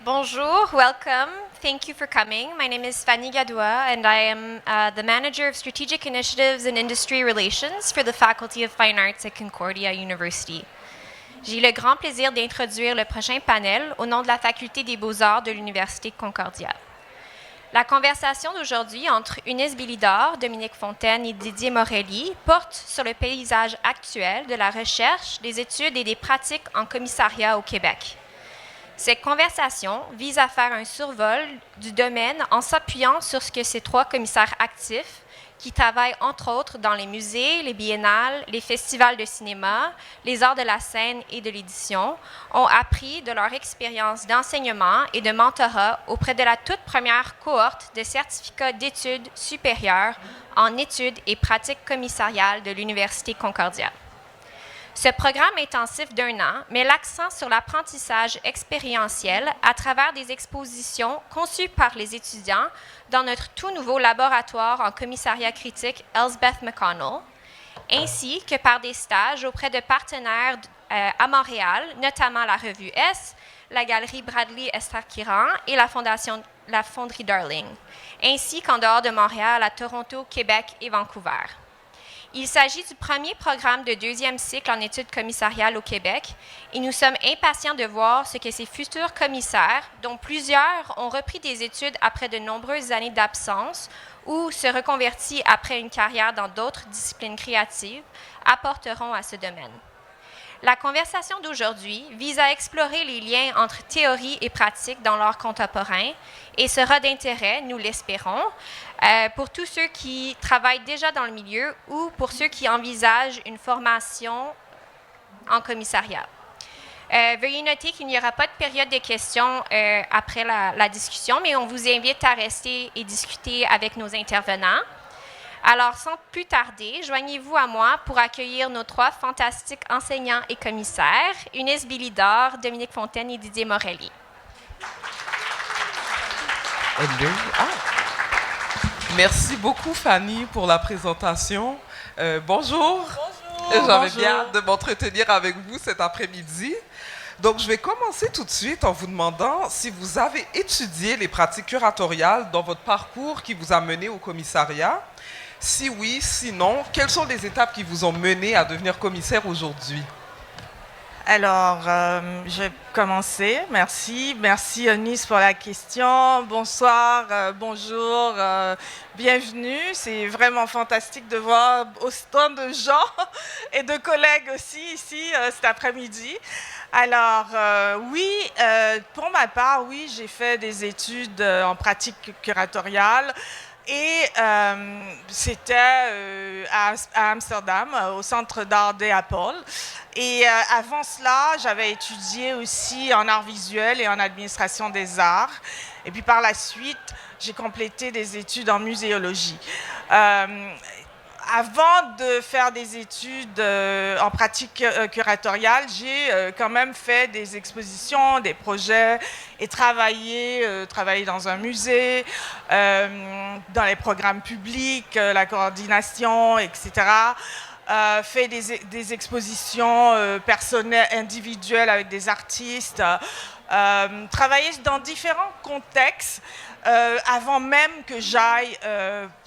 Bonjour, welcome. Thank you for coming. My name is Fanny Gadoua, and I am the Manager of Strategic Initiatives and Industry Relations for the Faculty of Fine Arts at Concordia University. J'ai le grand plaisir d'introduire le prochain panel au nom de la Faculté des Beaux-Arts de l'Université de Concordia. La conversation d'aujourd'hui entre Eunice Bélidor, Dominique Fontaine et Didier Morelli porte sur le paysage actuel de la recherche, des études et des pratiques en commissariat au Québec. Cette conversation vise à faire un survol du domaine en s'appuyant sur ce que ces trois commissaires actifs, qui travaillent entre autres dans les musées, les biennales, les festivals de cinéma, les arts de la scène et de l'édition, ont appris de leur expérience d'enseignement et de mentorat auprès de la toute première cohorte de certificats d'études supérieures en études et pratiques commissariales de l'Université Concordia. Ce programme intensif d'1 an met l'accent sur l'apprentissage expérientiel à travers des expositions conçues par les étudiants dans notre tout nouveau laboratoire en commissariat critique Elsbeth McConnell, ainsi que par des stages auprès de partenaires à Montréal, notamment la revue S, la galerie Bradley Esther-Kiran et la Fonderie Darling, ainsi qu'en dehors de Montréal à Toronto, Québec et Vancouver. Il s'agit du premier programme de deuxième cycle en études commissariales au Québec et nous sommes impatients de voir ce que ces futurs commissaires, dont plusieurs ont repris des études après de nombreuses années d'absence ou se reconvertis après une carrière dans d'autres disciplines créatives, apporteront à ce domaine. La conversation d'aujourd'hui vise à explorer les liens entre théorie et pratique dans l'art contemporain et sera d'intérêt, nous l'espérons, pour tous ceux qui travaillent déjà dans le milieu ou pour ceux qui envisagent une formation en commissariat. Veuillez noter qu'il n'y aura pas de période de questions après la discussion, mais on vous invite à rester et discuter avec nos intervenants. Alors, sans plus tarder, joignez-vous à moi pour accueillir nos trois fantastiques enseignants et commissaires, Eunice Bélidor, Dominique Fontaine et Didier Morelli. Hello. Merci beaucoup, Fanny, pour la présentation. Bonjour. Bonjour. J'avais bien hâte de m'entretenir avec vous cet après-midi. Donc, je vais commencer tout de suite en vous demandant si vous avez étudié les pratiques curatoriales dans votre parcours qui vous a mené au commissariat. Si oui, sinon, quelles sont les étapes qui vous ont mené à devenir commissaire aujourd'hui? Alors, je vais commencer. Merci. Merci, Eunice, pour la question. Bonsoir, bonjour, bienvenue. C'est vraiment fantastique de voir autant de gens et de collègues aussi ici cet après-midi. Alors, oui, pour ma part, oui, j'ai fait des études en pratique curatoriale. Et c'était à Amsterdam, au Centre d'art d'Apple. Et avant cela, j'avais étudié aussi en art visuel et en administration des arts. Et puis par la suite, j'ai complété des études en muséologie. Avant de faire des études en pratique curatoriale, j'ai quand même fait des expositions, des projets et travaillé dans un musée, dans les programmes publics, la coordination, etc. Fait des expositions personnelles, individuelles avec des artistes, travaillé dans différents contextes avant même que j'aille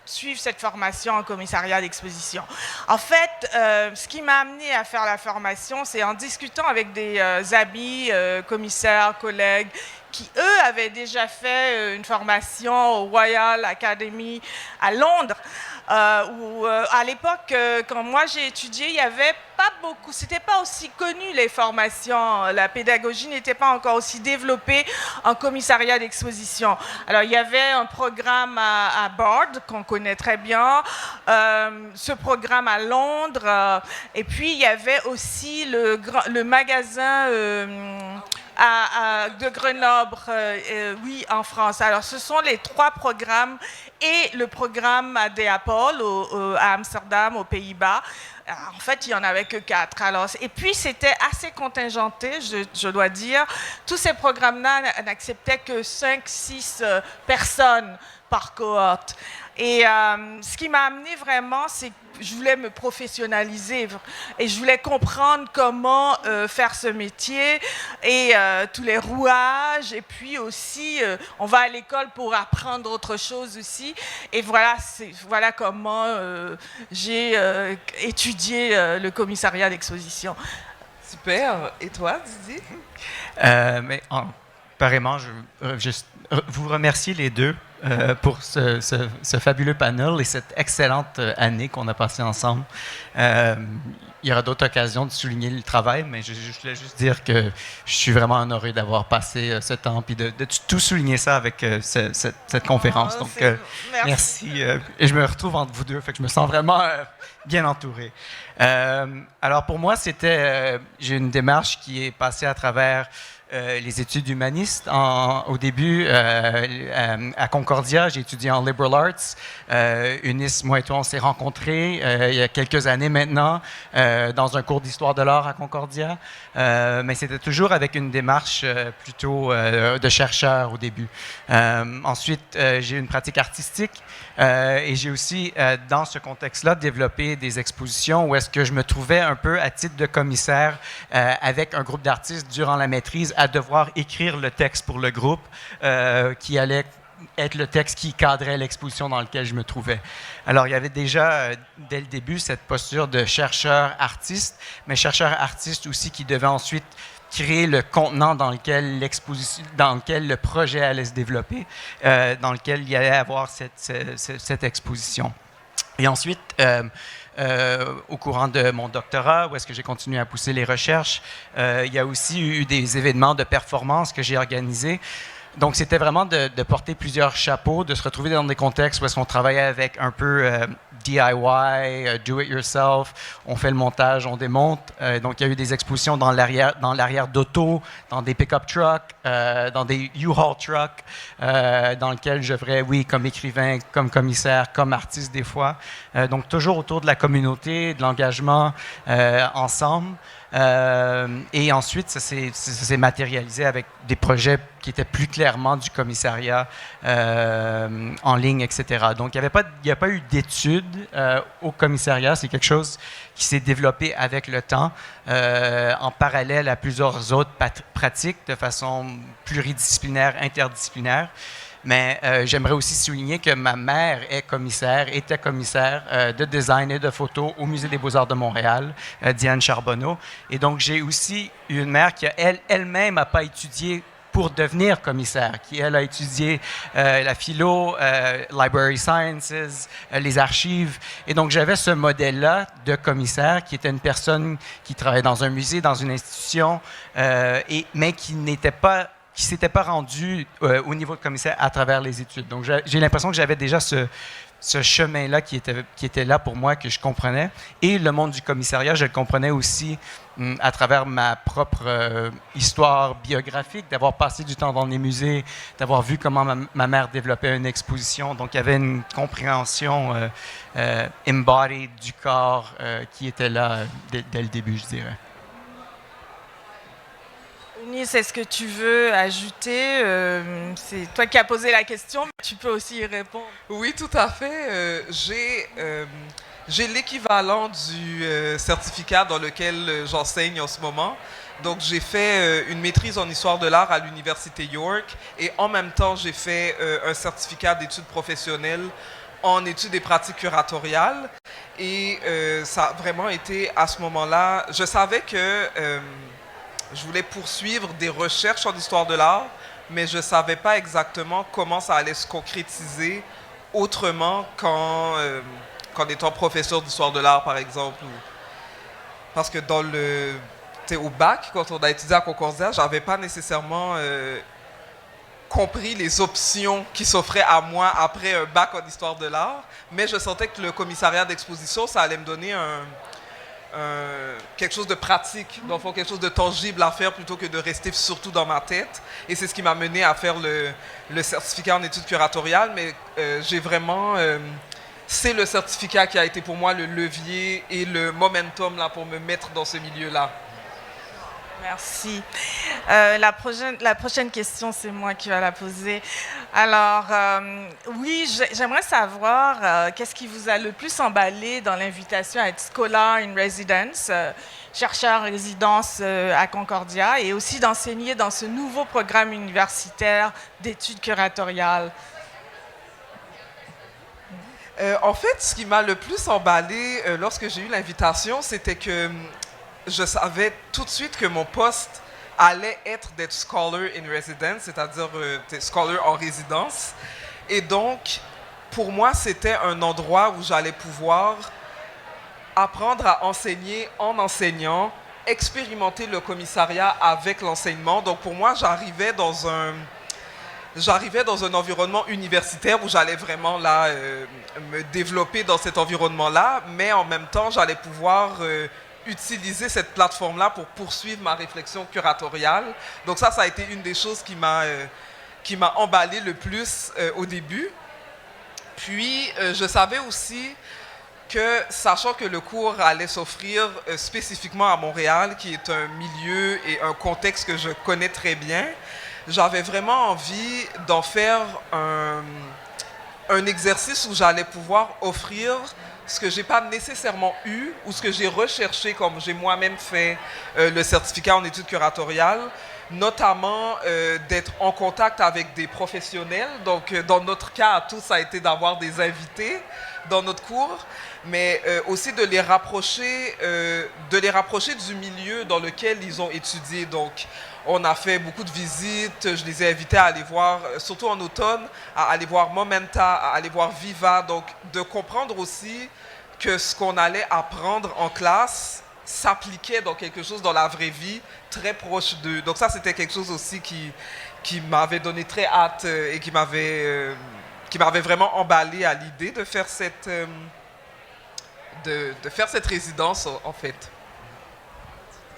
suivre cette formation en commissariat d'exposition. En fait, ce qui m'a amené à faire la formation, c'est en discutant avec des amis, commissaires, collègues, qui, eux, avaient déjà fait une formation au Royal Academy à Londres, où à l'époque, quand moi j'ai étudié, il n'y avait pas beaucoup, c'était pas aussi connu les formations, la pédagogie n'était pas encore aussi développée en commissariat d'exposition. Alors il y avait un programme à Bard, qu'on connaît très bien, ce programme à Londres, et puis il y avait aussi le magasin de Grenoble, oui, en France. Alors, ce sont les trois programmes et le programme à DeApol à Amsterdam, aux Pays-Bas. En fait, il n'y en avait que 4. Alors, et puis, c'était assez contingenté, je dois dire. Tous ces programmes-là n'acceptaient que 5-6 personnes par cohorte. Et ce qui m'a amené vraiment, c'est que je voulais me professionnaliser et je voulais comprendre comment faire ce métier et tous les rouages. Et puis aussi, on va à l'école pour apprendre autre chose aussi. Et voilà comment j'ai étudié le commissariat d'exposition. Super. Et toi, Didier? Pareillement, je veux juste vous remercier les deux pour ce fabuleux panel et cette excellente année qu'on a passée ensemble. Il y aura d'autres occasions de souligner le travail, mais je voulais juste dire que je suis vraiment honoré d'avoir passé ce temps et de tout souligner ça avec cette conférence. Donc, merci. Et je me retrouve entre vous deux, fait que je me sens vraiment bien entouré. Alors, pour moi, j'ai une démarche qui est passée à travers les études humanistes. Au début, à Concordia, j'ai étudié en liberal arts. Eunice, moi et toi, on s'est rencontrés il y a quelques années maintenant dans un cours d'histoire de l'art à Concordia. Mais c'était toujours avec une démarche plutôt de chercheur au début. Ensuite, j'ai eu une pratique artistique et j'ai aussi, dans ce contexte-là, développé des expositions où est-ce que je me trouvais un peu à titre de commissaire avec un groupe d'artistes durant la maîtrise à devoir écrire le texte pour le groupe qui allait être le texte qui cadrait l'exposition dans laquelle je me trouvais. Alors, il y avait déjà, dès le début, cette posture de chercheur-artiste, mais chercheur-artiste aussi qui devait ensuite créer le contenant dans lequel le projet allait se développer, dans lequel il y allait avoir cette exposition. Et ensuite, au courant de mon doctorat, où est-ce que j'ai continué à pousser les recherches, il y a aussi eu des événements de performance que j'ai organisés. Donc, c'était vraiment de porter plusieurs chapeaux, de se retrouver dans des contextes où est-ce qu'on travaillait avec un peu DIY, do it yourself, on fait le montage, on démonte. Donc, il y a eu des expositions dans l'arrière d'auto, dans des pick-up trucks, dans des U-Haul trucks, dans lesquels j'œuvrais, oui, comme écrivain, comme commissaire, comme artiste des fois. Donc, toujours autour de la communauté, de l'engagement ensemble. Et ensuite, ça s'est matérialisé avec des projets qui étaient plus clairement du commissariat en ligne, etc. Donc, il n'y a pas eu d'études au commissariat. C'est quelque chose qui s'est développé avec le temps, en parallèle à plusieurs autres pratiques de façon pluridisciplinaire, interdisciplinaire. Mais j'aimerais aussi souligner que ma mère était commissaire de design et de photo au Musée des Beaux-Arts de Montréal, Diane Charbonneau. Et donc, j'ai aussi une mère qui, elle-même, n'a pas étudié pour devenir commissaire, qui, elle, a étudié la philo, library sciences, les archives. Et donc, j'avais ce modèle-là de commissaire qui était une personne qui travaillait dans un musée, dans une institution, mais qui s'était pas rendu au niveau de commissaire à travers les études. Donc, j'ai l'impression que j'avais déjà ce chemin-là qui était là pour moi, que je comprenais. Et le monde du commissariat, je le comprenais aussi à travers ma propre histoire biographique, d'avoir passé du temps dans les musées, d'avoir vu comment ma mère développait une exposition. Donc, il y avait une compréhension embodied du corps qui était là dès le début, je dirais. Eunice, est-ce que tu veux ajouter c'est toi qui as posé la question, mais tu peux aussi y répondre. Oui, tout à fait. J'ai l'équivalent du certificat dans lequel j'enseigne en ce moment. Donc, j'ai fait une maîtrise en histoire de l'art à l'Université York et en même temps, j'ai fait un certificat d'études professionnelles en études et pratiques curatoriales. Et ça a vraiment été à ce moment-là, je savais que je voulais poursuivre des recherches en histoire de l'art, mais je ne savais pas exactement comment ça allait se concrétiser autrement qu'en étant professeur d'histoire de l'art, par exemple. Parce que au bac, quand on a étudié à Concordia, je n'avais pas nécessairement compris les options qui s'offraient à moi après un bac en histoire de l'art, mais je sentais que le commissariat d'exposition, ça allait me donner quelque chose de pratique, dans le fond, quelque chose de tangible à faire plutôt que de rester surtout dans ma tête. Et c'est ce qui m'a mené à faire le certificat en études curatoriales, mais j'ai vraiment... c'est le certificat qui a été pour moi le levier et le momentum là, pour me mettre dans ce milieu-là. Merci. La prochaine question, c'est moi qui vais la poser. Alors, oui, j'aimerais savoir qu'est-ce qui vous a le plus emballé dans l'invitation à être Scholar in Residence, chercheur en résidence à Concordia, et aussi d'enseigner dans ce nouveau programme universitaire d'études curatoriales. En fait, ce qui m'a le plus emballé lorsque j'ai eu l'invitation, c'était que je savais tout de suite que mon poste allait être d'être scholar in residence, c'est-à-dire scholar en résidence. Et donc, pour moi, c'était un endroit où j'allais pouvoir apprendre à enseigner en enseignant, expérimenter le commissariat avec l'enseignement. Donc, pour moi, j'arrivais dans un environnement universitaire où j'allais vraiment là me développer dans cet environnement-là, mais en même temps, j'allais pouvoir utiliser cette plateforme-là pour poursuivre ma réflexion curatoriale. Donc ça a été une des choses qui m'a emballé le plus au début. Puis, je savais aussi que, sachant que le cours allait s'offrir spécifiquement à Montréal, qui est un milieu et un contexte que je connais très bien, j'avais vraiment envie d'en faire un exercice où j'allais pouvoir offrir ce que je n'ai pas nécessairement eu ou ce que j'ai recherché, comme j'ai moi-même fait le certificat en études curatoriales, notamment d'être en contact avec des professionnels. Donc, dans notre cas, à tous, ça a été d'avoir des invités dans notre cours, mais aussi de les rapprocher du milieu dans lequel ils ont étudié. Donc, on a fait beaucoup de visites, je les ai invités à aller voir, surtout en automne, à aller voir Momenta, à aller voir Viva, donc de comprendre aussi que ce qu'on allait apprendre en classe s'appliquait dans quelque chose dans la vraie vie, très proche d'eux. Donc ça, c'était quelque chose aussi qui m'avait donné très hâte et qui m'avait vraiment emballé à l'idée de faire cette résidence, en fait.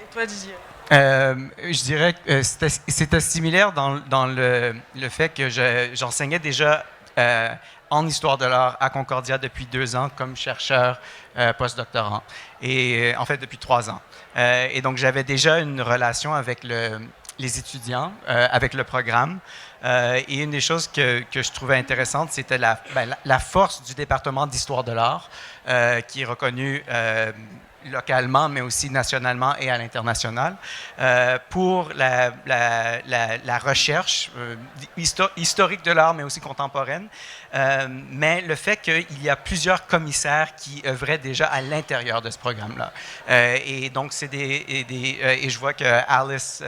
Et toi, Didier? Je dirais que c'était similaire dans le fait que j'enseignais déjà en histoire de l'art à Concordia depuis 2 ans comme chercheur postdoctorant, et en fait depuis 3 ans. Et donc j'avais déjà une relation avec les étudiants, avec le programme. Et une des choses que je trouvais intéressante, c'était la force du département d'histoire de l'art, qui est reconnu localement, mais aussi nationalement et à l'international, pour la recherche historique de l'art, mais aussi contemporaine. Mais le fait qu'il y a plusieurs commissaires qui œuvraient déjà à l'intérieur de ce programme-là. Et donc, et je vois que Alice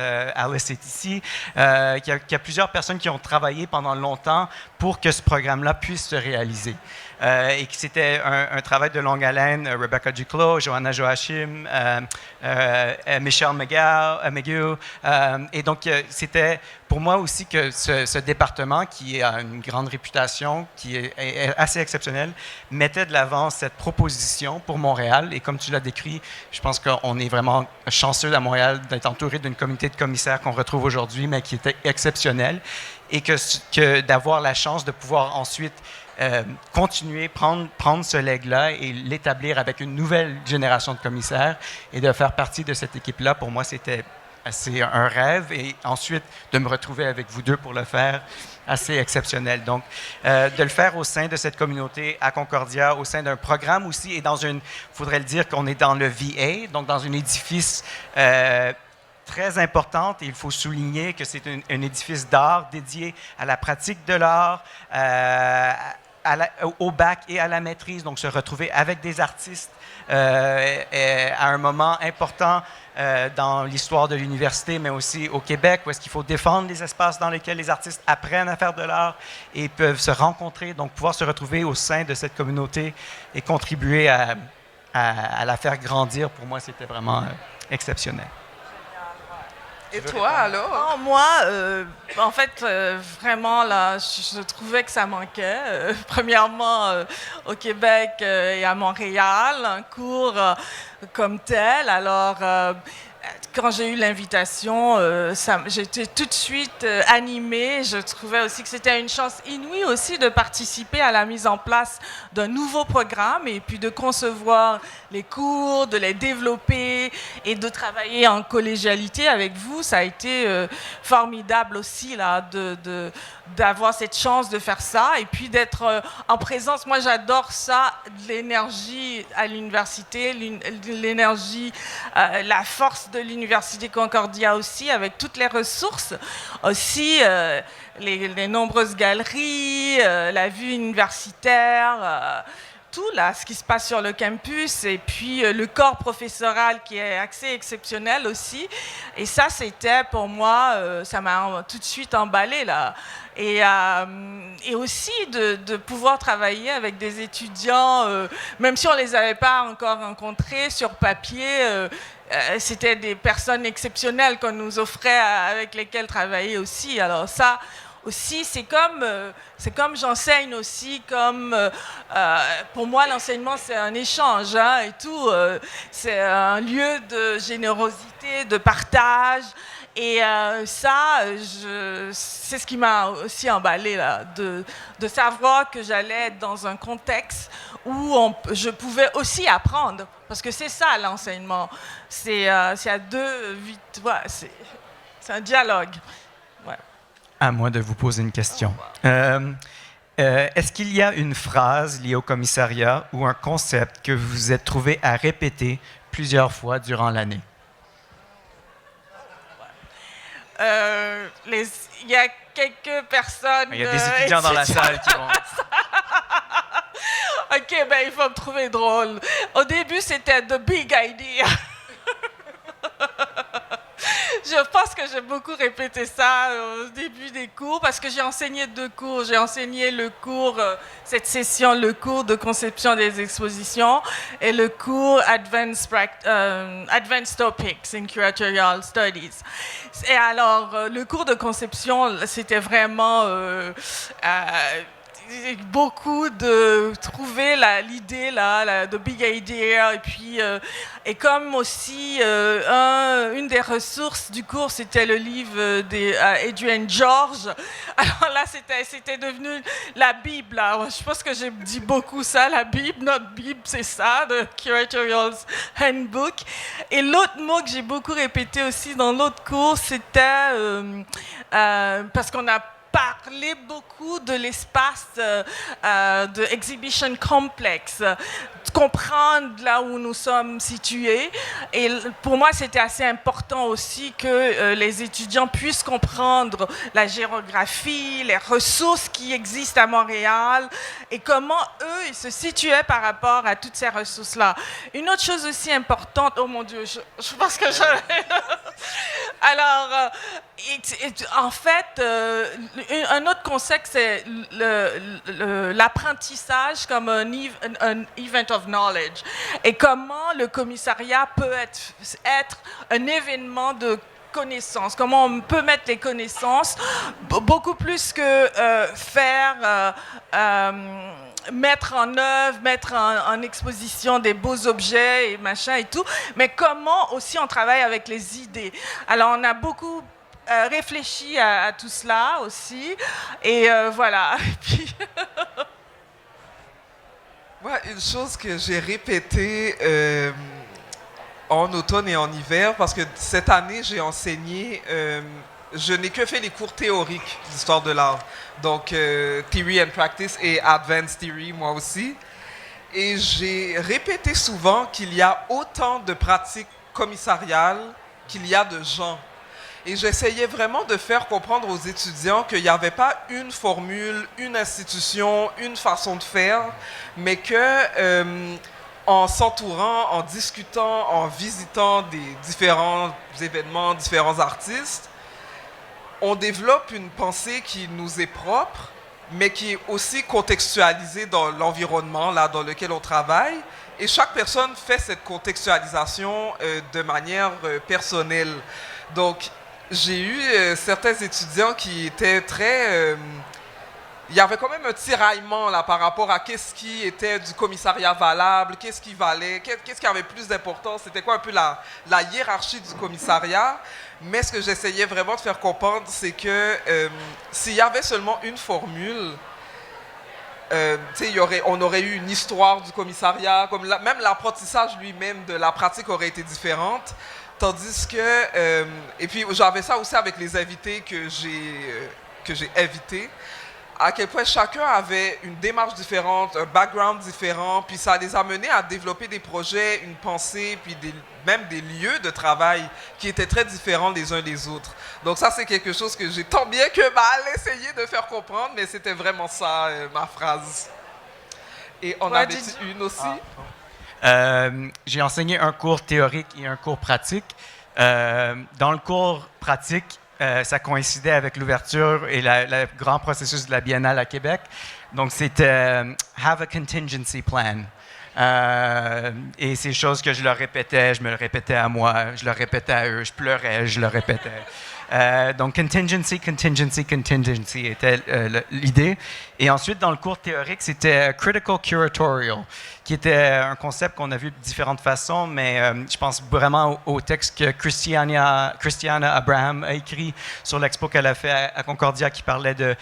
est ici, qu'il y a plusieurs personnes qui ont travaillé pendant longtemps pour que ce programme-là puisse se réaliser. Et que c'était un travail de longue haleine. Rebecca Duclos, Johanna Joachim, Michelle McGill. Et donc, c'était pour moi aussi que ce département, qui a une grande réputation, qui est assez exceptionnel, mettait de l'avant cette proposition pour Montréal. Et comme tu l'as décrit, je pense qu'on est vraiment chanceux à Montréal d'être entouré d'une communauté de commissaires qu'on retrouve aujourd'hui, mais qui était exceptionnelle. Et que d'avoir la chance de pouvoir ensuite continuer, prendre ce legs-là et l'établir avec une nouvelle génération de commissaires et de faire partie de cette équipe-là, pour moi, c'était un rêve. Et ensuite, de me retrouver avec vous deux pour le faire, assez exceptionnel. Donc, de le faire au sein de cette communauté à Concordia, au sein d'un programme aussi, et il faudrait le dire qu'on est dans le VA, donc dans un édifice très importante, et il faut souligner que c'est un édifice d'art dédié à la pratique de l'art, au bac et à la maîtrise, donc se retrouver avec des artistes à un moment important dans l'histoire de l'université, mais aussi au Québec, où est-ce qu'il faut défendre les espaces dans lesquels les artistes apprennent à faire de l'art et peuvent se rencontrer, donc pouvoir se retrouver au sein de cette communauté et contribuer à la faire grandir, pour moi, c'était vraiment exceptionnel. Et toi, alors? Non, moi, en fait, vraiment, là, je trouvais que ça manquait. Premièrement, au Québec et à Montréal, un cours comme tel. Alors, quand j'ai eu l'invitation, j'étais tout de suite animée. Je trouvais aussi que c'était une chance inouïe aussi de participer à la mise en place d'un nouveau programme et puis de concevoir les cours, de les développer et de travailler en collégialité avec vous. Ça a été formidable aussi là, d'avoir cette chance de faire ça et puis d'être en présence. Moi, j'adore ça, l'énergie à l'université, l'énergie, la force de l'Université Concordia aussi, avec toutes les ressources, aussi les nombreuses galeries, la vue universitaire, tout là, ce qui se passe sur le campus, et puis le corps professoral qui est assez exceptionnel aussi. Et ça, c'était pour moi, ça m'a tout de suite emballé là. Et aussi de pouvoir travailler avec des étudiants, même si on ne les avait pas encore rencontrés sur papier, c'était des personnes exceptionnelles qu'on nous offrait avec lesquelles travailler aussi. Alors ça aussi, c'est comme j'enseigne aussi, comme pour moi l'enseignement c'est un échange hein, et tout, c'est un lieu de générosité, de partage. Et ça, c'est ce qui m'a aussi emballé là, de savoir que j'allais être dans un contexte où je pouvais aussi apprendre, parce que c'est ça l'enseignement. C'est à deux vites, ouais, c'est un dialogue. Ouais. À moi de vous poser une question. Est-ce qu'il y a une phrase liée au commissariat ou un concept que vous vous êtes trouvé à répéter plusieurs fois durant l'année? Il y a quelques personnes... Il y a des étudiants dans la salle qui vont... OK, ben il faut me trouver drôle. Au début, c'était The Big Idea. Je pense que j'ai beaucoup répété ça au début des cours parce que j'ai enseigné 2 cours. J'ai enseigné le cours, cette session, le cours de conception des expositions et le cours Advanced Topics in Curatorial Studies. Et alors, le cours de conception, c'était vraiment... beaucoup de trouver l'idée là, de big idea, et puis et comme aussi une des ressources du cours c'était le livre d'Adrian George. Alors là c'était devenu la Bible là. Je pense que j'ai dit beaucoup ça, la Bible, notre Bible c'est ça, de Curatorial Handbook. Et l'autre mot que j'ai beaucoup répété aussi dans l'autre cours c'était parce qu'on a parler beaucoup de l'espace de Exhibition Complex, comprendre là où nous sommes situés. Et pour moi, c'était assez important aussi que les étudiants puissent comprendre la géographie, les ressources qui existent à Montréal et comment eux, ils se situaient par rapport à toutes ces ressources-là. Une autre chose aussi importante, oh mon Dieu, je pense que je... Alors, en fait, un autre concept, c'est l'apprentissage comme un event of knowledge. Et comment le commissariat peut être un événement de connaissances, comment on peut mettre les connaissances, beaucoup plus que mettre en œuvre, mettre en exposition des beaux objets et machin et tout, mais comment aussi on travaille avec les idées. Alors on a beaucoup réfléchi à tout cela aussi, et voilà. Puis ouais, une chose que j'ai répétée en automne et en hiver, parce que cette année, j'ai enseigné, je n'ai que fait les cours théoriques d'histoire de l'art. Donc, Theory and Practice et Advanced Theory, moi aussi. Et j'ai répété souvent qu'il y a autant de pratiques commissariales qu'il y a de gens. Et j'essayais vraiment de faire comprendre aux étudiants qu'il n'y avait pas une formule, une institution, une façon de faire, mais que en s'entourant, en discutant, en visitant des différents événements, différents artistes, on développe une pensée qui nous est propre, mais qui est aussi contextualisée dans l'environnement là, dans lequel on travaille. Et chaque personne fait cette contextualisation de manière personnelle. Donc, j'ai eu certains étudiants qui étaient très il y avait quand même un tiraillement là par rapport à qu'est-ce qui était du commissariat valable, qu'est-ce qui valait, qu'est-ce qui avait plus d'importance, c'était quoi un peu la hiérarchie du commissariat. Mais ce que j'essayais vraiment de faire comprendre, c'est que s'il y avait seulement une formule, on aurait eu une histoire du commissariat, comme même l'apprentissage lui-même de la pratique aurait été différente. Tandis que, et puis j'avais ça aussi avec les invités que j'ai invités, à quel point chacun avait une démarche différente, un background différent, puis ça les a menés à développer des projets, une pensée, puis même des lieux de travail qui étaient très différents les uns des autres. Donc ça, c'est quelque chose que j'ai tant bien que mal essayé de faire comprendre, mais c'était vraiment ça, ma phrase. Et on avait une aussi. J'ai enseigné un cours théorique et un cours pratique. Dans le cours pratique, ça coïncidait avec l'ouverture et le grand processus de la Biennale à Québec. Donc, c'était have a contingency plan. Et ces choses que je leur répétais, je me le répétais à moi, je le répétais à eux, je pleurais, je le répétais. Donc, contingency était l'idée. Et ensuite, dans le cours théorique, c'était critical curatorial, qui était un concept qu'on a vu de différentes façons, mais je pense vraiment au texte que Christiana Abraham a écrit sur l'expo qu'elle a fait à Concordia, qui parlait de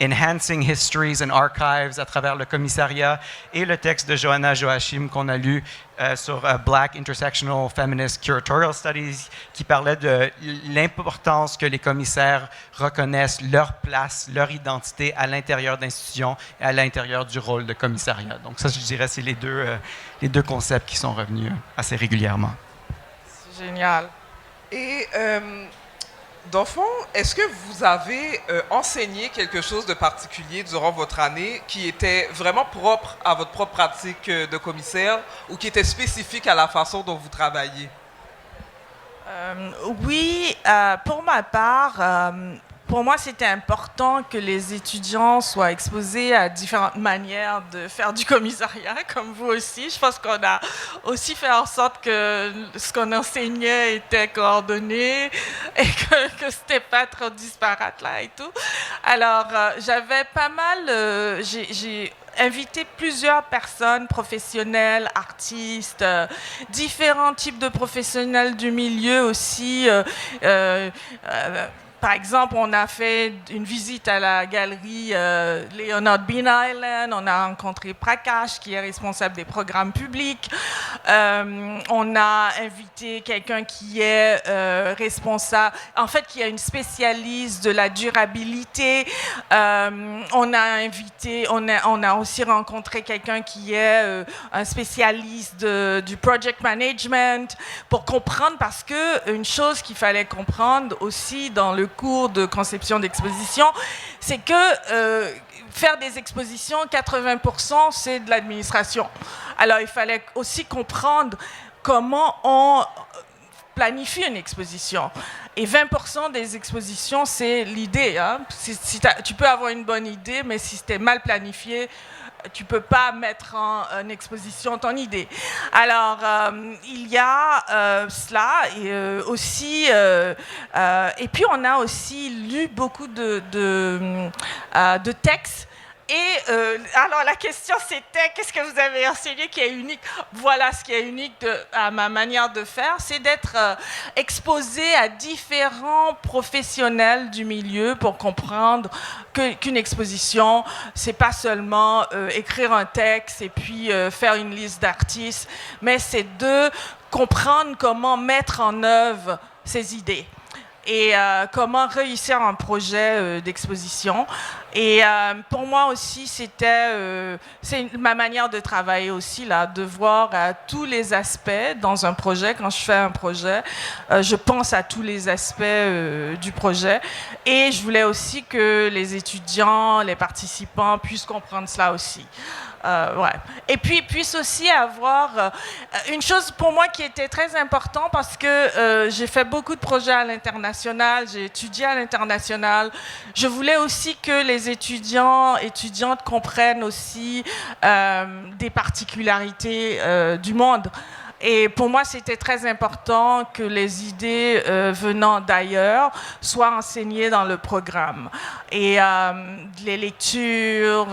enhancing histories and archives à travers le commissariat, et le texte de Johanna Joachim qu'on a lu sur Black Intersectional Feminist Curatorial Studies, qui parlait de l'importance que les commissaires reconnaissent leur place, leur identité à l'intérieur d'institutions et à l'intérieur du rôle de commissariat. Donc ça, je dirais, c'est les deux concepts qui sont revenus assez régulièrement. C'est génial. Et dans le fond, est-ce que vous avez enseigné quelque chose de particulier durant votre année qui était vraiment propre à votre propre pratique de commissaire ou qui était spécifique à la façon dont vous travaillez? Oui, pour ma part, pour moi, c'était important que les étudiants soient exposés à différentes manières de faire du commissariat, comme vous aussi. Je pense qu'on a aussi fait en sorte que ce qu'on enseignait était coordonné et que c'était pas trop disparate là et tout. Alors, j'avais pas mal... j'ai invité plusieurs personnes, professionnels, artistes, différents types de professionnels du milieu aussi. Par exemple, on a fait une visite à la galerie Leonard Bean Island. On a rencontré Prakash, qui est responsable des programmes publics. On a invité quelqu'un qui est responsable, en fait, qui est une spécialiste de la durabilité. On a aussi rencontré quelqu'un qui est un spécialiste du project management pour comprendre, parce que une chose qu'il fallait comprendre aussi dans le cours de conception d'exposition, c'est que faire des expositions, 80%, c'est de l'administration. Alors, il fallait aussi comprendre comment on planifie une exposition. Et 20% des expositions, c'est l'idée. Hein? Tu peux avoir une bonne idée, mais si c'était mal planifié, tu ne peux pas mettre en exposition ton idée. Alors, il y a cela, et aussi... et puis, on a aussi lu beaucoup de textes. Et alors, la question, c'était, qu'est-ce que vous avez enseigné qui est unique? Voilà ce qui est unique à ma manière de faire, c'est d'être exposé à différents professionnels du milieu pour comprendre qu'une exposition, c'est pas seulement écrire un texte et puis faire une liste d'artistes, mais c'est de comprendre comment mettre en œuvre ces idées et comment réussir un projet d'exposition. Et pour moi aussi, c'est ma manière de travailler aussi, là, de voir tous les aspects dans un projet. Quand je fais un projet, je pense à tous les aspects du projet. Et je voulais aussi que les étudiants, les participants puissent comprendre cela aussi. Ouais. Et puis puisse aussi avoir une chose pour moi qui était très importante, parce que j'ai fait beaucoup de projets à l'international, j'ai étudié à l'international. Je voulais aussi que les étudiantes comprennent aussi des particularités du monde. Et pour moi, c'était très important que les idées venant d'ailleurs soient enseignées dans le programme. Et les lectures,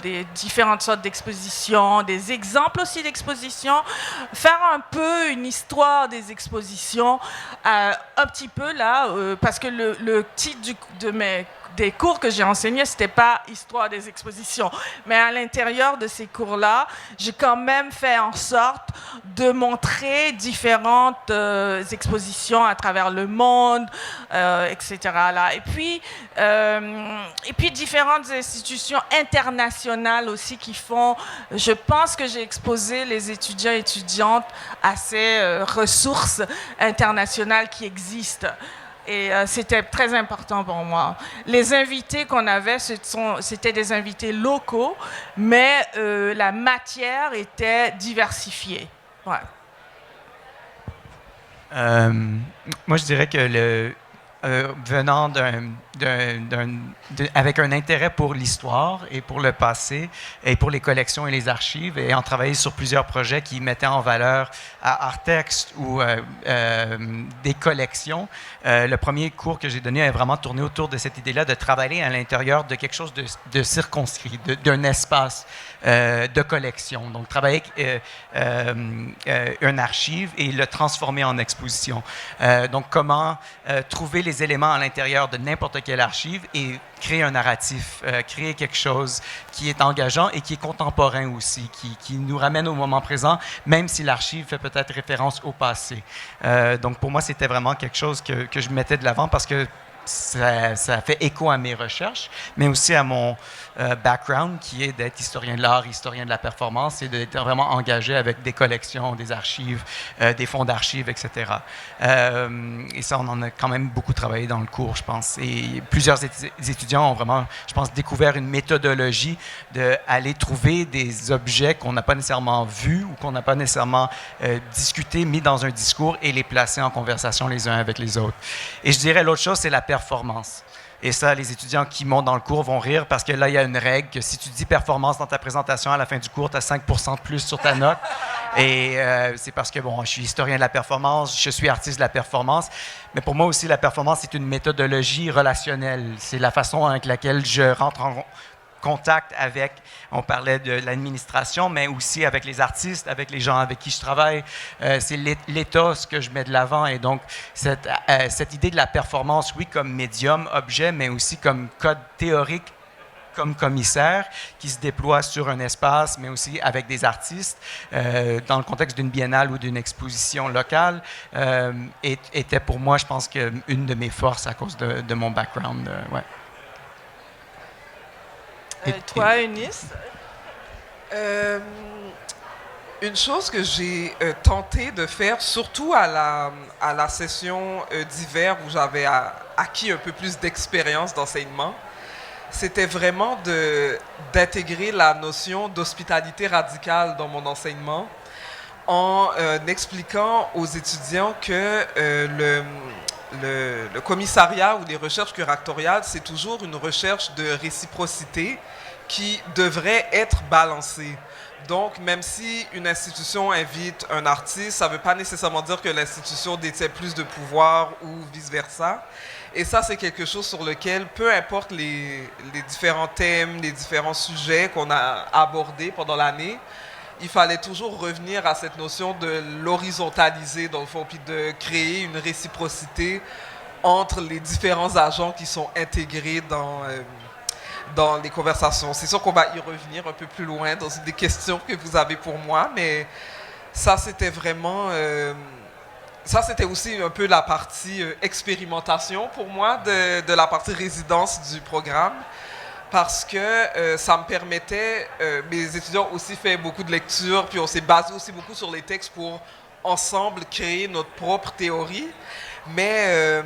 des différentes sortes d'expositions, des exemples aussi d'expositions, faire un peu une histoire des expositions, un petit peu là, parce que le titre des cours que j'ai enseignés, c'était pas histoire des expositions, mais à l'intérieur de ces cours-là, j'ai quand même fait en sorte de montrer différentes expositions à travers le monde, etc. Là. Et puis différentes institutions internationales aussi qui font. Je pense que j'ai exposé les étudiants et étudiantes à ces ressources internationales qui existent. Et c'était très important pour moi. Les invités qu'on avait, c'était des invités locaux, mais la matière était diversifiée. Ouais. Moi, je dirais que venant avec un intérêt pour l'histoire et pour le passé et pour les collections et les archives, et en travaillant sur plusieurs projets qui mettaient en valeur à Artext ou des collections, le premier cours que j'ai donné a vraiment tourné autour de cette idée-là de travailler à l'intérieur de quelque chose de circonscrit, d'un espace de collection. Donc, travailler un archive et le transformer en exposition. Donc, comment trouver les éléments à l'intérieur de n'importe quelle archive et créer un narratif, créer quelque chose qui est engageant et qui est contemporain aussi, qui nous ramène au moment présent, même si l'archive fait peut-être référence au passé. Donc, pour moi, c'était vraiment quelque chose que je mettais de l'avant parce que ça fait écho à mes recherches, mais aussi à mon background qui est d'être historien de l'art, historien de la performance et d'être vraiment engagé avec des collections, des archives, des fonds d'archives, etc. Et ça, on en a quand même beaucoup travaillé dans le cours, je pense. Et plusieurs étudiants ont vraiment, je pense, découvert une méthodologie d'aller trouver des objets qu'on n'a pas nécessairement vus ou qu'on n'a pas nécessairement discutés, mis dans un discours et les placer en conversation les uns avec les autres. Et je dirais l'autre chose, c'est la performance. Et ça, les étudiants qui montent dans le cours vont rire parce que là, il y a une règle que si tu dis performance dans ta présentation à la fin du cours, tu as 5% de plus sur ta note. Et c'est parce que, bon, je suis historien de la performance, je suis artiste de la performance. Mais pour moi aussi, la performance, c'est une méthodologie relationnelle. C'est la façon avec laquelle je rentre en contact avec, on parlait de l'administration, mais aussi avec les artistes, avec les gens avec qui je travaille. C'est l'état, ce que je mets de l'avant. Et donc, cette idée de la performance, oui, comme médium, objet, mais aussi comme code théorique, comme commissaire, qui se déploie sur un espace, mais aussi avec des artistes, dans le contexte d'une biennale ou d'une exposition locale, était pour moi, je pense, une de mes forces à cause de mon background. Ouais. Toi, Eunice? Une chose que j'ai tenté de faire, surtout à la session d'hiver où j'avais acquis un peu plus d'expérience d'enseignement, c'était vraiment d'intégrer la notion d'hospitalité radicale dans mon enseignement en expliquant aux étudiants que le commissariat ou les recherches curatoriales, c'est toujours une recherche de réciprocité qui devrait être balancée. Donc, même si une institution invite un artiste, ça ne veut pas nécessairement dire que l'institution détient plus de pouvoir ou vice-versa. Et ça, c'est quelque chose sur lequel, peu importe les différents thèmes, les différents sujets qu'on a abordés pendant l'année, il fallait toujours revenir à cette notion de l'horizontaliser, dans le fond, puis de créer une réciprocité entre les différents agents qui sont intégrés dans les conversations. C'est sûr qu'on va y revenir un peu plus loin dans une des questions que vous avez pour moi, mais ça, c'était vraiment... ça, c'était aussi un peu la partie expérimentation pour moi de la partie résidence du programme, parce que ça me permettait... mes étudiants ont aussi fait beaucoup de lectures, puis on s'est basé aussi beaucoup sur les textes pour ensemble créer notre propre théorie, mais...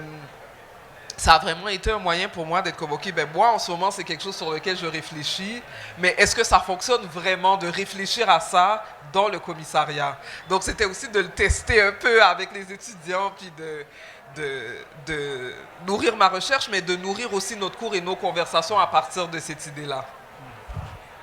ça a vraiment été un moyen pour moi d'être comme, OK, ben moi, en ce moment, c'est quelque chose sur lequel je réfléchis, mais est-ce que ça fonctionne vraiment de réfléchir à ça dans le commissariat? Donc, c'était aussi de le tester un peu avec les étudiants, puis de nourrir ma recherche, mais de nourrir aussi notre cours et nos conversations à partir de cette idée-là.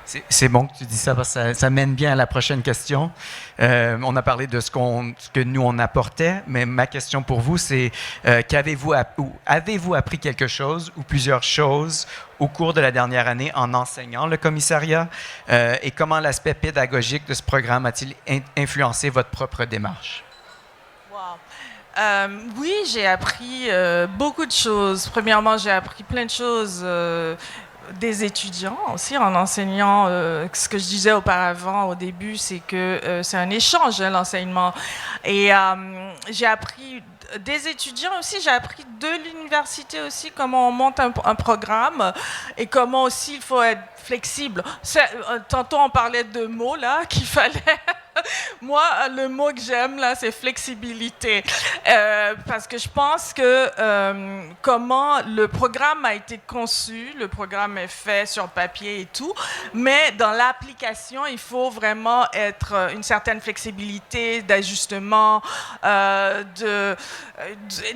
C'est bon que tu dis ça parce que ça mène bien à la prochaine question. On a parlé de ce que nous on apportait, mais ma question pour vous c'est avez-vous appris quelque chose ou plusieurs choses au cours de la dernière année en enseignant le commissariat et comment l'aspect pédagogique de ce programme a-t-il influencé votre propre démarche? Oui, j'ai appris beaucoup de choses. Premièrement, j'ai appris plein de choses des étudiants aussi en enseignant. Ce que je disais auparavant au début, c'est que c'est un échange, hein, l'enseignement. Et j'ai appris des étudiants aussi, j'ai appris de l'université aussi comment on monte un programme et comment aussi il faut être flexible. Tantôt on parlait de mots là qu'il fallait. Moi, le mot que j'aime là, c'est flexibilité, parce que je pense que comment le programme a été conçu, le programme est fait sur papier et tout, mais dans l'application, il faut vraiment être une certaine flexibilité, d'ajustement,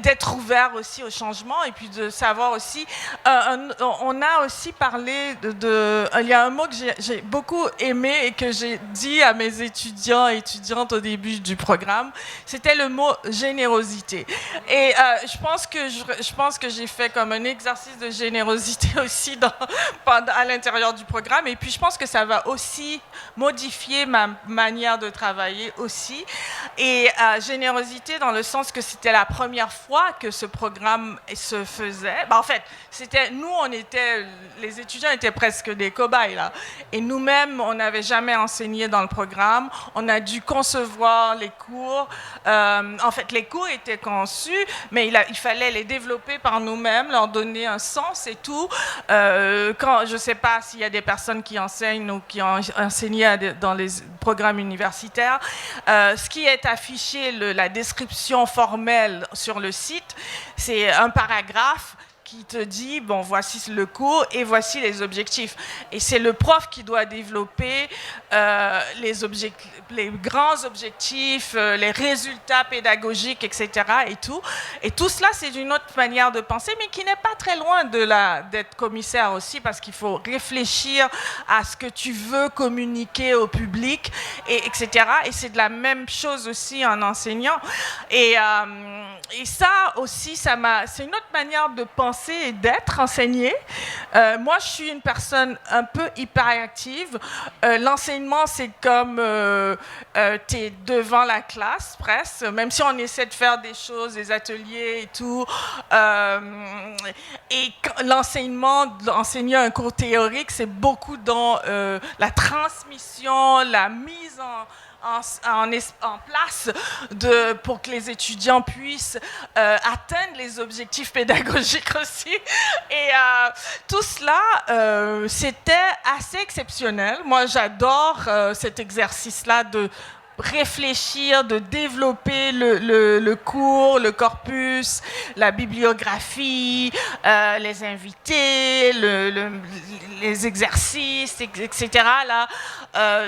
d'être ouvert aussi au changement et puis de savoir aussi. On a aussi parlé il y a un mot que j'ai beaucoup aimé et que j'ai dit à mes étudiants et étudiantes au début du programme, c'était le mot générosité. Et je pense que j'ai fait comme un exercice de générosité aussi à l'intérieur du programme. Et puis je pense que ça va aussi modifier ma manière de travailler aussi. Et générosité dans le sens que c'était la première fois que ce programme se faisait. En fait, les étudiants étaient presque des cobayes là. Et nous-mêmes, on n'avait jamais enseigné dans le programme. On a dû concevoir les cours. En fait, les cours étaient conçus, mais il fallait les développer par nous-mêmes, leur donner un sens et tout. Je ne sais pas s'il y a des personnes qui enseignent ou qui ont enseigné dans les programmes universitaires. Ce qui est affiché, la description formelle sur le site, c'est un paragraphe qui te dit, bon, voici le cours et voici les objectifs. Et c'est le prof qui doit développer les grands objectifs, les résultats pédagogiques, etc. Et tout. Et tout cela, c'est une autre manière de penser, mais qui n'est pas très loin d'être commissaire aussi, parce qu'il faut réfléchir à ce que tu veux communiquer au public, etc. Et c'est de la même chose aussi en enseignant. Et ça aussi, c'est une autre manière de penser et d'être enseigné. Moi, je suis une personne un peu hyperactive. L'enseignement, c'est comme tu es devant la classe, presque, même si on essaie de faire des choses, des ateliers et tout. Et l'enseignement, d'enseigner un cours théorique, c'est beaucoup dans la transmission, la mise en place pour que les étudiants puissent atteindre les objectifs pédagogiques aussi. Et tout cela, c'était assez exceptionnel. Moi, j'adore cet exercice-là de réfléchir, de développer le cours, le corpus, la bibliographie, les invités, les exercices, etc. Là,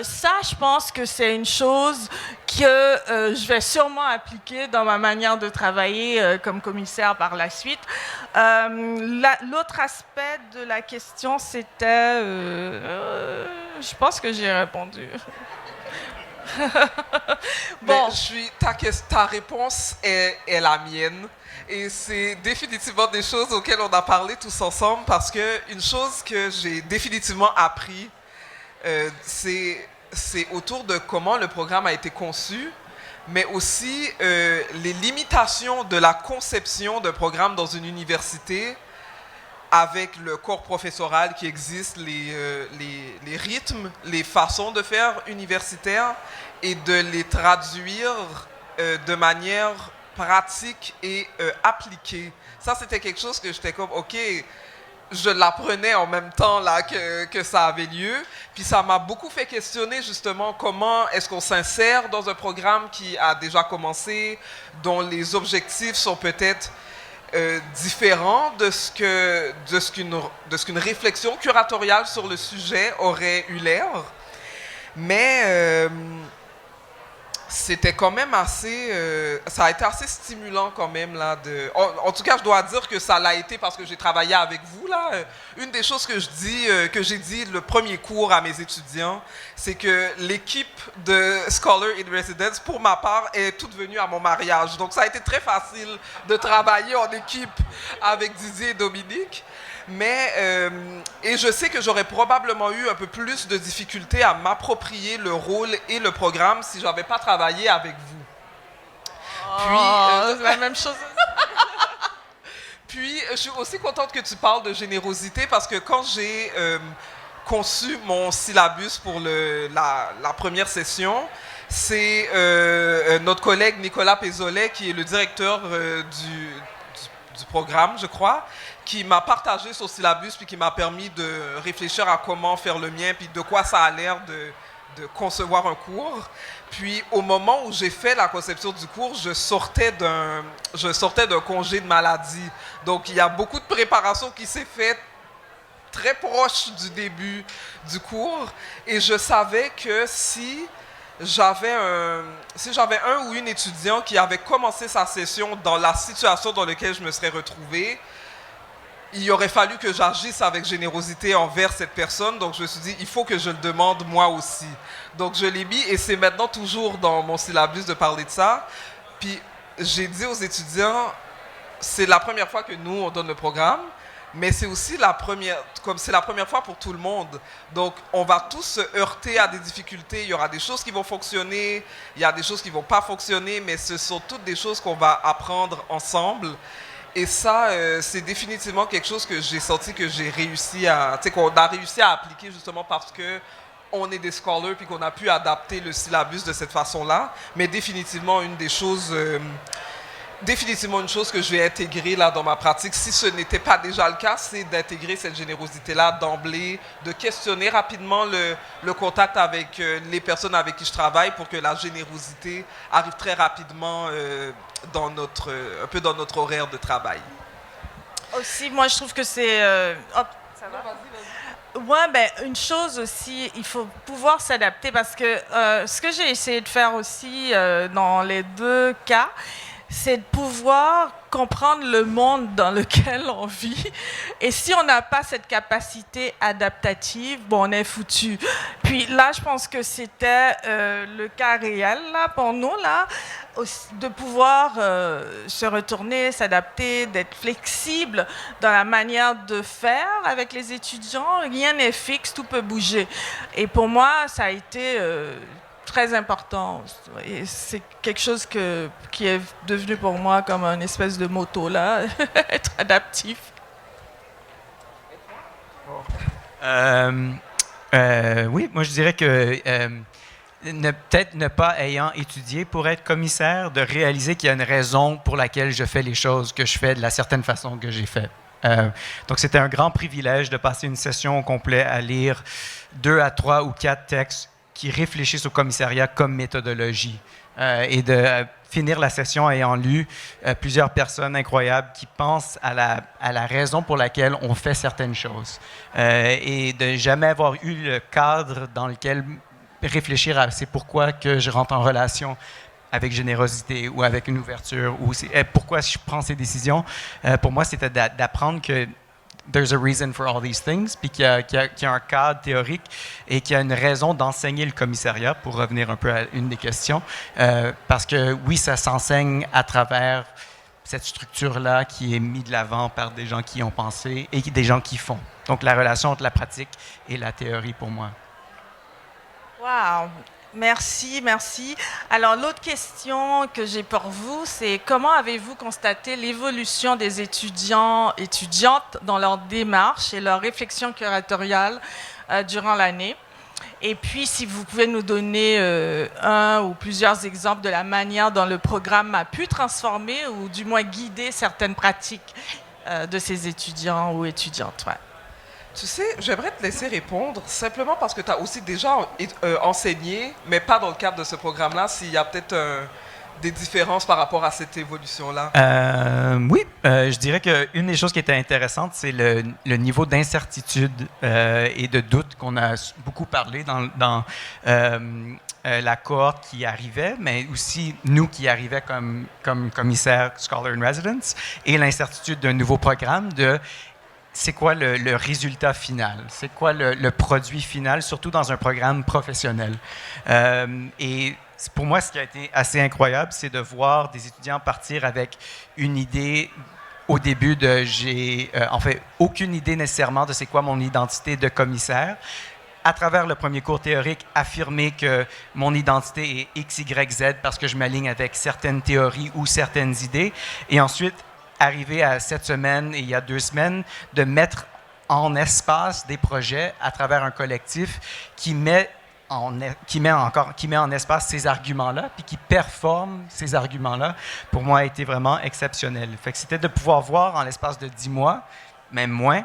ça, je pense que c'est une chose que je vais sûrement appliquer dans ma manière de travailler comme commissaire par la suite. L'autre aspect de la question, c'était... je pense que j'ai répondu. Bon. Ta réponse est la mienne. Et c'est définitivement des choses auxquelles on a parlé tous ensemble, parce que une chose que j'ai définitivement appris, c'est autour de comment le programme a été conçu, mais aussi les limitations de la conception d'un programme dans une université avec le corps professoral qui existe, les rythmes, les façons de faire universitaires, et de les traduire de manière pratique et appliquée. Ça, c'était quelque chose que j'étais comme, OK, je l'apprenais en même temps là que ça avait lieu. Puis ça m'a beaucoup fait questionner justement comment est-ce qu'on s'insère dans un programme qui a déjà commencé, dont les objectifs sont peut-être différent de ce qu'une réflexion curatoriale sur le sujet aurait eu l'air. Mais c'était quand même assez... ça a été assez stimulant quand même. Là, en tout cas, je dois dire que ça l'a été parce que j'ai travaillé avec vous. Là. Une des choses que j'ai dit le premier cours à mes étudiants, c'est que l'équipe de Scholar in Residence, pour ma part, est toute venue à mon mariage. Donc ça a été très facile de travailler en équipe avec Didier et Dominique. Mais, et je sais que j'aurais probablement eu un peu plus de difficultés à m'approprier le rôle et le programme si je n'avais pas travaillé avec vous. C'est la même chose. Puis, je suis aussi contente que tu parles de générosité parce que quand j'ai conçu mon syllabus pour la première session, c'est notre collègue Nicolas Pézolet, qui est le directeur du programme, je crois, qui m'a partagé son syllabus puis qui m'a permis de réfléchir à comment faire le mien puis de quoi ça a l'air de concevoir un cours. Puis au moment où j'ai fait la conception du cours, je sortais d'un congé de maladie. Donc il y a beaucoup de préparation qui s'est faite très proche du début du cours et je savais que si j'avais un ou une étudiant qui avait commencé sa session dans la situation dans laquelle je me serais retrouvé, il aurait fallu que j'agisse avec générosité envers cette personne. Donc, je me suis dit, il faut que je le demande moi aussi. Donc, je l'ai mis et c'est maintenant toujours dans mon syllabus de parler de ça. Puis, j'ai dit aux étudiants, c'est la première fois que nous, on donne le programme, mais c'est aussi comme c'est la première fois pour tout le monde. Donc, on va tous se heurter à des difficultés. Il y aura des choses qui vont fonctionner, il y a des choses qui ne vont pas fonctionner, mais ce sont toutes des choses qu'on va apprendre ensemble. Et ça, c'est définitivement quelque chose que j'ai senti que j'ai réussi qu'on a réussi à appliquer justement parce que on est des scholars puis qu'on a pu adapter le syllabus de cette façon-là. Mais définitivement, une chose que je vais intégrer là dans ma pratique, si ce n'était pas déjà le cas, c'est d'intégrer cette générosité-là d'emblée, de questionner rapidement le contact avec les personnes avec qui je travaille pour que la générosité arrive très rapidement un peu dans notre horaire de travail. Aussi, moi, je trouve que c'est... ça va? Ouais, ben, une chose aussi, il faut pouvoir s'adapter parce que ce que j'ai essayé de faire aussi dans les deux cas, c'est de pouvoir comprendre le monde dans lequel on vit. Et si on n'a pas cette capacité adaptative, bon, on est foutu. Puis là, je pense que c'était le cas réel là, pour nous, là, de pouvoir se retourner, s'adapter, d'être flexible dans la manière de faire avec les étudiants. Rien n'est fixe, tout peut bouger. Et pour moi, ça a été... très important. Et c'est quelque chose qui est devenu pour moi comme une espèce de motto, là, être adaptif. Oui, moi je dirais que peut-être ne pas ayant étudié pour être commissaire, de réaliser qu'il y a une raison pour laquelle je fais les choses que je fais de la certaine façon que j'ai fait. Donc c'était un grand privilège de passer une session au complet à lire 2 à 3 ou 4 textes qui réfléchissent au commissariat comme méthodologie et de finir la session ayant lu plusieurs personnes incroyables qui pensent à la raison pour laquelle on fait certaines choses et de jamais avoir eu le cadre dans lequel réfléchir à c'est pourquoi que je rentre en relation avec générosité ou avec une ouverture ou pourquoi je prends ces décisions. Pour moi, c'était d'apprendre que there's a reason for all these things, puis qu'il y a un cadre théorique et qu'il y a une raison d'enseigner le commissariat, pour revenir un peu à une des questions, parce que oui, ça s'enseigne à travers cette structure-là qui est mise de l'avant par des gens qui ont pensé et des gens qui font. Donc la relation entre la pratique et la théorie pour moi. Wow! Merci, merci. Alors, l'autre question que j'ai pour vous, c'est comment avez-vous constaté l'évolution des étudiants, étudiantes dans leur démarche et leur réflexion curatoriale durant l'année? Et puis, si vous pouvez nous donner un ou plusieurs exemples de la manière dont le programme a pu transformer ou du moins guider certaines pratiques de ces étudiants ou étudiantes. Ouais. Tu sais, j'aimerais te laisser répondre simplement parce que tu as aussi déjà enseigné, mais pas dans le cadre de ce programme-là, s'il y a peut-être des différences par rapport à cette évolution-là. Oui, je dirais qu'une des choses qui était intéressante, c'est le niveau d'incertitude et de doute qu'on a beaucoup parlé la cohorte qui arrivait, mais aussi nous qui arrivait comme commissaire Scholar in Residence, et l'incertitude d'un nouveau programme de c'est quoi le résultat final, c'est quoi le produit final, surtout dans un programme professionnel. Et pour moi, ce qui a été assez incroyable, c'est de voir des étudiants partir avec une idée. Au début, j'ai en fait aucune idée nécessairement de c'est quoi mon identité de commissaire. À travers le premier cours théorique, affirmer que mon identité est X, Y, Z parce que je m'aligne avec certaines théories ou certaines idées. Et ensuite, arriver à cette semaine et il y a 2 semaines, de mettre en espace des projets à travers un collectif qui met en espace ces arguments-là, puis qui performe ces arguments-là, pour moi, a été vraiment exceptionnel. Fait que c'était de pouvoir voir en l'espace de 10 mois, même moins,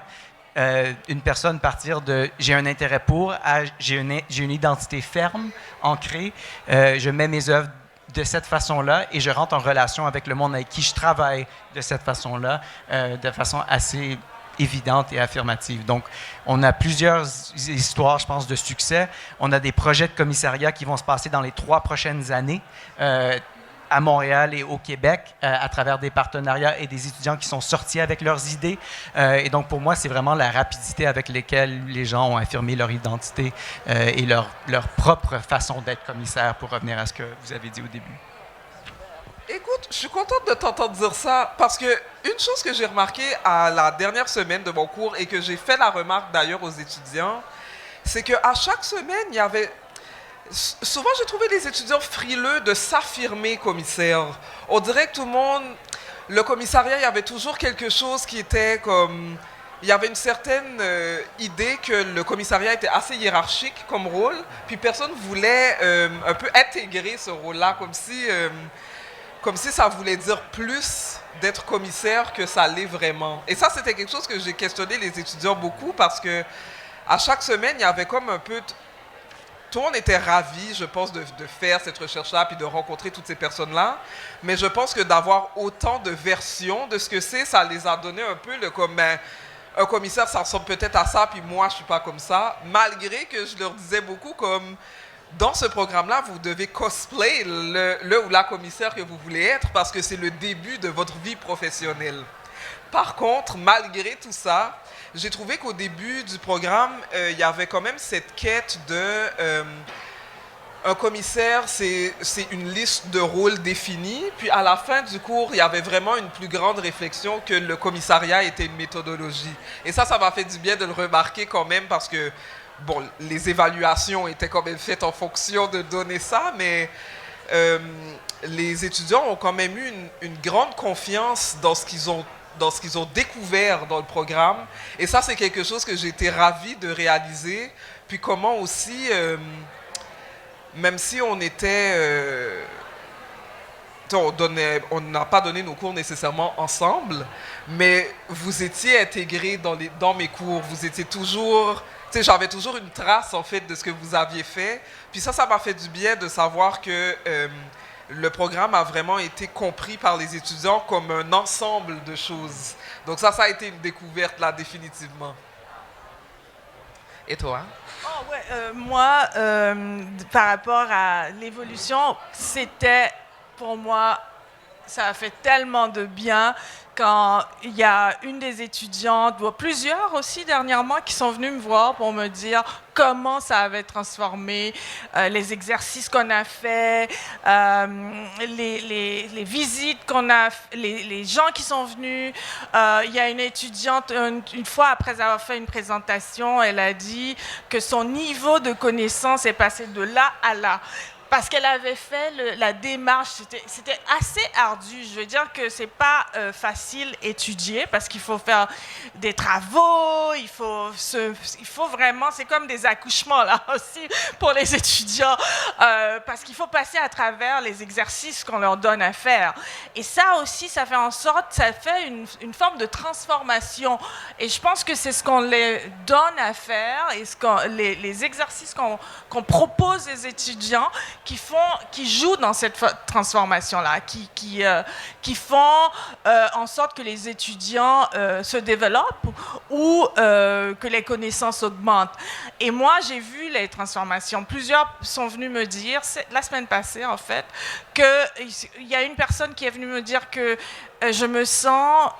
une personne partir de « j'ai un intérêt pour » à « j'ai une identité ferme, ancrée, je mets mes œuvres de cette façon-là et je rentre en relation avec le monde avec qui je travaille de cette façon-là, de façon assez évidente et affirmative. Donc, on a plusieurs histoires, je pense, de succès. On a des projets de commissariat qui vont se passer dans les 3 prochaines années à Montréal et au Québec à travers des partenariats et des étudiants qui sont sortis avec leurs idées. Et donc, pour moi, c'est vraiment la rapidité avec laquelle les gens ont affirmé leur identité et leur propre façon d'être commissaire, pour revenir à ce que vous avez dit au début. Écoute, je suis contente de t'entendre dire ça parce que une chose que j'ai remarqué à la dernière semaine de mon cours et que j'ai fait la remarque d'ailleurs aux étudiants, c'est qu'à chaque semaine, il y avait... Souvent, j'ai trouvé des étudiants frileux de s'affirmer commissaire. On dirait que tout le monde... Le commissariat, il y avait toujours quelque chose qui était comme... Il y avait une certaine idée que le commissariat était assez hiérarchique comme rôle, puis personne voulait un peu intégrer ce rôle-là, comme si ça voulait dire plus d'être commissaire que ça l'est vraiment. Et ça, c'était quelque chose que j'ai questionné les étudiants beaucoup parce que à chaque semaine, il y avait comme un peu... Tout le monde était ravi, je pense, de faire cette recherche-là puis de rencontrer toutes ces personnes-là. Mais je pense que d'avoir autant de versions de ce que c'est, ça les a donné un peu comme... un commissaire, ça ressemble peut-être à ça, puis moi, je ne suis pas comme ça. Malgré que je leur disais beaucoup comme... Dans ce programme-là, vous devez cosplay le ou la commissaire que vous voulez être parce que c'est le début de votre vie professionnelle. Par contre, malgré tout ça, j'ai trouvé qu'au début du programme, il y avait quand même cette quête de... un commissaire, c'est une liste de rôles définis. Puis à la fin du cours, il y avait vraiment une plus grande réflexion que le commissariat était une méthodologie. Et ça m'a fait du bien de le remarquer quand même parce que bon, les évaluations étaient quand même faites en fonction de donner ça, mais les étudiants ont quand même eu une grande confiance dans ce qu'ils ont découvert dans le programme. Et ça, c'est quelque chose que j'ai été ravi de réaliser. Puis comment aussi, même si on était... on n'a pas donné nos cours nécessairement ensemble, mais vous étiez intégrés dans mes cours. Vous étiez toujours... J'avais toujours une trace, en fait, de ce que vous aviez fait. Puis ça m'a fait du bien de savoir que le programme a vraiment été compris par les étudiants comme un ensemble de choses. Donc ça a été une découverte, là, définitivement. Et toi? Oh, ouais, moi, par rapport à l'évolution, c'était, pour moi, ça a fait tellement de bien quand il y a une des étudiantes, plusieurs aussi dernièrement, qui sont venues me voir pour me dire comment ça avait transformé les exercices qu'on a faits, les visites qu'on a, les gens qui sont venus. Il y a une étudiante, une fois après avoir fait une présentation, elle a dit que son niveau de connaissance est passé de là à là. Parce qu'elle avait fait la démarche, c'était assez ardu. Je veux dire que c'est pas facile étudier parce qu'il faut faire des travaux, il faut vraiment, c'est comme des accouchements là aussi pour les étudiants parce qu'il faut passer à travers les exercices qu'on leur donne à faire. Et ça aussi, ça fait en sorte, ça fait une forme de transformation. Et je pense que c'est ce qu'on les donne à faire et les exercices qu'on propose aux étudiants qui jouent dans cette transformation-là, qui font en sorte que les étudiants se développent ou que les connaissances augmentent. Et moi, j'ai vu les transformations. Plusieurs sont venus me dire, la semaine passée en fait, qu'il y a une personne qui est venue me dire que je me sens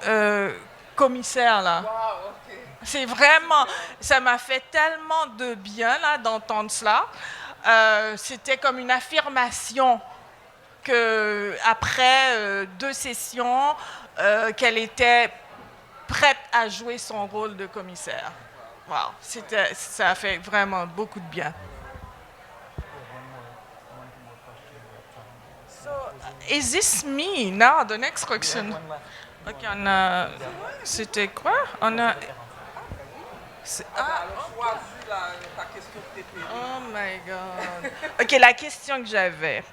commissaire là. Wow, ok. C'est vraiment, ça m'a fait tellement de bien là d'entendre cela. C'était comme une affirmation que après 2 sessions, qu'elle était prête à jouer son rôle de commissaire. Wow, ça a fait vraiment beaucoup de bien. So, is this me now? The next question. Ok, on a. C'était quoi? On a. Choisis ta question préférée. Oh my God. Ok, la question que j'avais,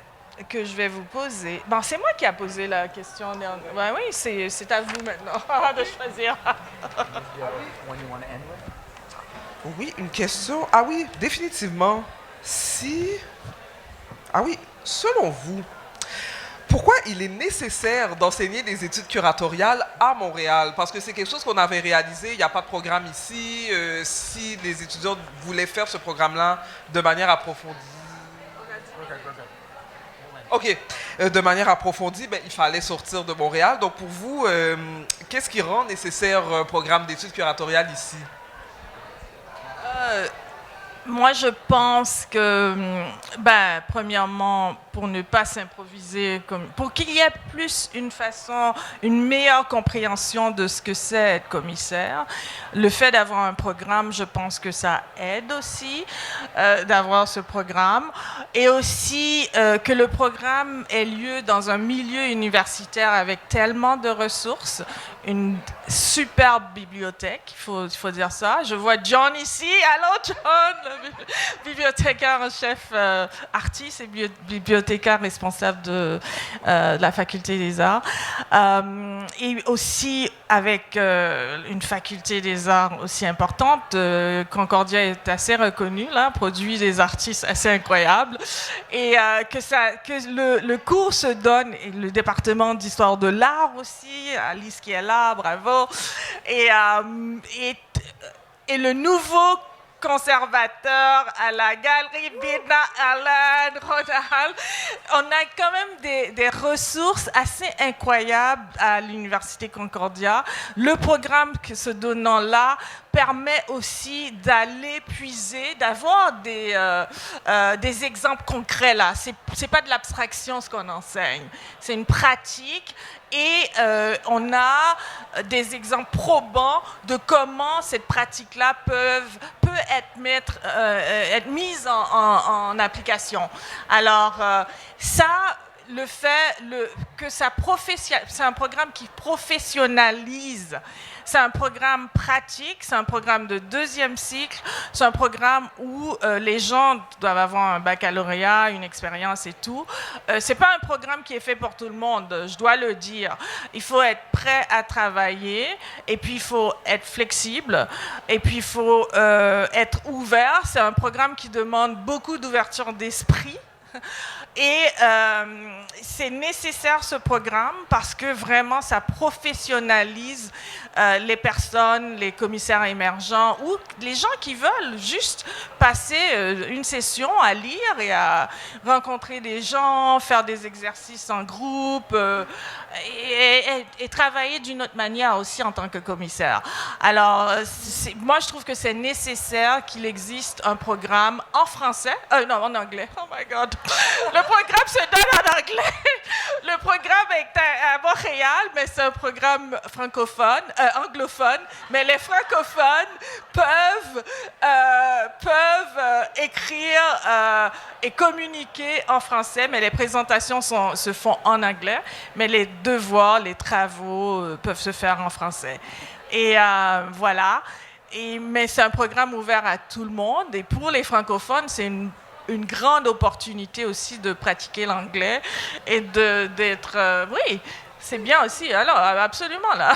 que je vais vous poser. Bon, c'est moi qui a posé la question. Ben oui, c'est à vous maintenant de choisir. Oui, une question. Ah oui, définitivement. Ah oui, selon vous, pourquoi il est nécessaire d'enseigner des études curatoriales à Montréal? Parce que c'est quelque chose qu'on avait réalisé, il n'y a pas de programme ici. Si les étudiants voulaient faire ce programme-là de manière approfondie, de manière approfondie, ben, il fallait sortir de Montréal. Donc pour vous, qu'est-ce qui rend nécessaire un programme d'études curatoriales ici? Moi, je pense que, premièrement, pour ne pas s'improviser, pour qu'il y ait plus une meilleure compréhension de ce que c'est être commissaire, le fait d'avoir un programme, je pense que ça aide aussi d'avoir ce programme, et aussi que le programme ait lieu dans un milieu universitaire avec tellement de ressources, une superbe bibliothèque, il faut dire ça. Je vois John ici. Allô, John, le bibliothécaire en chef artiste et bibliothécaire responsable de la faculté des arts. Et aussi avec une faculté des arts aussi importante. Concordia est assez reconnue, là, produit des artistes assez incroyables. Et que le cours se donne, et le département d'histoire de l'art aussi, Alice qui est là, bravo. Et le nouveau conservateur à la galerie Bina Allen Ronald, on a quand même des ressources assez incroyables à l'Université Concordia. Le programme que se donnant là permet aussi d'aller puiser, d'avoir des exemples concrets là. C'est pas de l'abstraction ce qu'on enseigne, c'est une pratique. Et on a des exemples probants de comment cette pratique-là peut être mise en application. Alors, le fait que c'est un programme qui professionnalise, c'est un programme pratique, c'est un programme de 2e cycle, c'est un programme où les gens doivent avoir un baccalauréat, une expérience et tout. C'est pas un programme qui est fait pour tout le monde, je dois le dire. Il faut être prêt à travailler, et puis il faut être flexible, et puis il faut être ouvert. C'est un programme qui demande beaucoup d'ouverture d'esprit. Et c'est nécessaire ce programme parce que vraiment ça professionnalise les personnes, les commissaires émergents ou les gens qui veulent juste passer une session à lire et à rencontrer des gens, faire des exercices en groupe et travailler d'une autre manière aussi en tant que commissaire. Alors, moi je trouve que c'est nécessaire qu'il existe un programme en français, non en anglais, oh my God. Le programme se donne en anglais. Le programme est à Montréal, mais c'est un programme francophone, anglophone. Mais les francophones peuvent écrire et communiquer en français, mais les présentations se font en anglais. Mais les devoirs, les travaux peuvent se faire en français. Et voilà. Mais c'est un programme ouvert à tout le monde. Et pour les francophones, c'est une grande opportunité aussi de pratiquer l'anglais et d'être... oui, c'est bien aussi. Alors, absolument, là.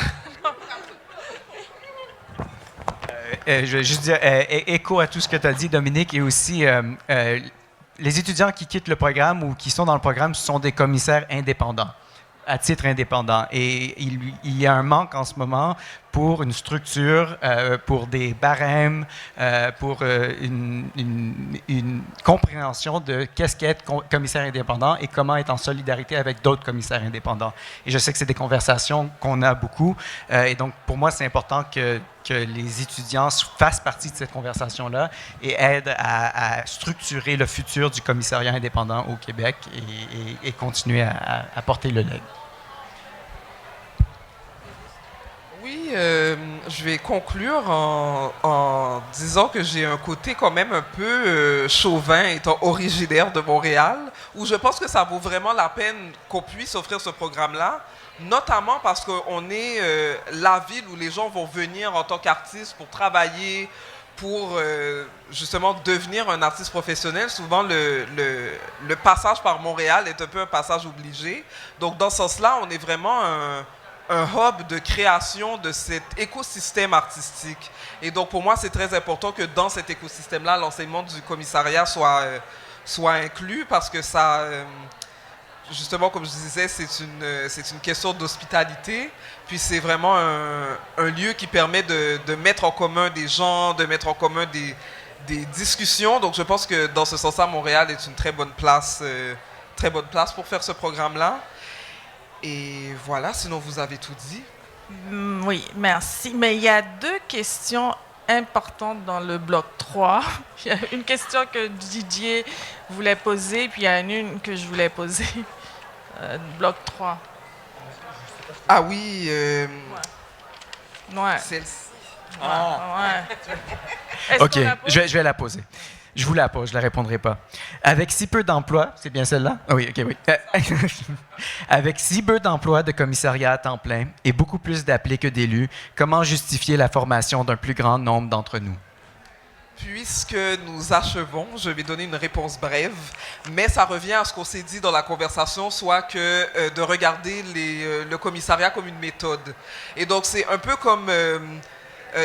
Je vais juste dire écho à tout ce que tu as dit, Dominique, et aussi les étudiants qui quittent le programme ou qui sont dans le programme sont des commissaires indépendants, à titre indépendant. Et il y a un manque en ce moment pour une structure, pour des barèmes, pour une compréhension de qu'est-ce qu'être commissaire indépendant et comment être en solidarité avec d'autres commissaires indépendants. Et je sais que c'est des conversations qu'on a beaucoup. Et donc, pour moi, c'est important que les étudiants fassent partie de cette conversation-là et aident à structurer le futur du commissariat indépendant au Québec et continuer à porter le legs. Oui, je vais conclure en disant que j'ai un côté quand même un peu chauvin, étant originaire de Montréal, où je pense que ça vaut vraiment la peine qu'on puisse offrir ce programme-là, notamment parce qu'on est la ville où les gens vont venir en tant qu'artistes pour travailler, pour justement devenir un artiste professionnel. Souvent, le passage par Montréal est un peu un passage obligé. Donc, dans ce sens-là, on est vraiment un hub de création de cet écosystème artistique. Et donc, pour moi, c'est très important que dans cet écosystème-là, l'enseignement du commissariat soit inclus parce que ça, justement, comme je disais, c'est une question d'hospitalité. Puis c'est vraiment un lieu qui permet de mettre en commun des gens, de mettre en commun des discussions. Donc, je pense que dans ce sens-là, Montréal est une très bonne place pour faire ce programme-là. Et voilà, sinon vous avez tout dit. Oui, merci. Mais il y a deux questions importantes dans le bloc 3. Il y a une question que Didier voulait poser, puis il y a une que je voulais poser. Bloc 3. Ah oui, Ouais. celle-ci. Ouais. OK, je vais la poser. Je vous la pose, je ne la répondrai pas. Avec si peu d'emplois, c'est bien celle-là? Ah oui, OK, oui. Avec si peu d'emplois de commissariat à temps plein et beaucoup plus d'appelés que d'élus, comment justifier la formation d'un plus grand nombre d'entre nous? Puisque nous achevons, je vais donner une réponse brève, mais ça revient à ce qu'on s'est dit dans la conversation, soit que de regarder le commissariat comme une méthode. Et donc, c'est un peu comme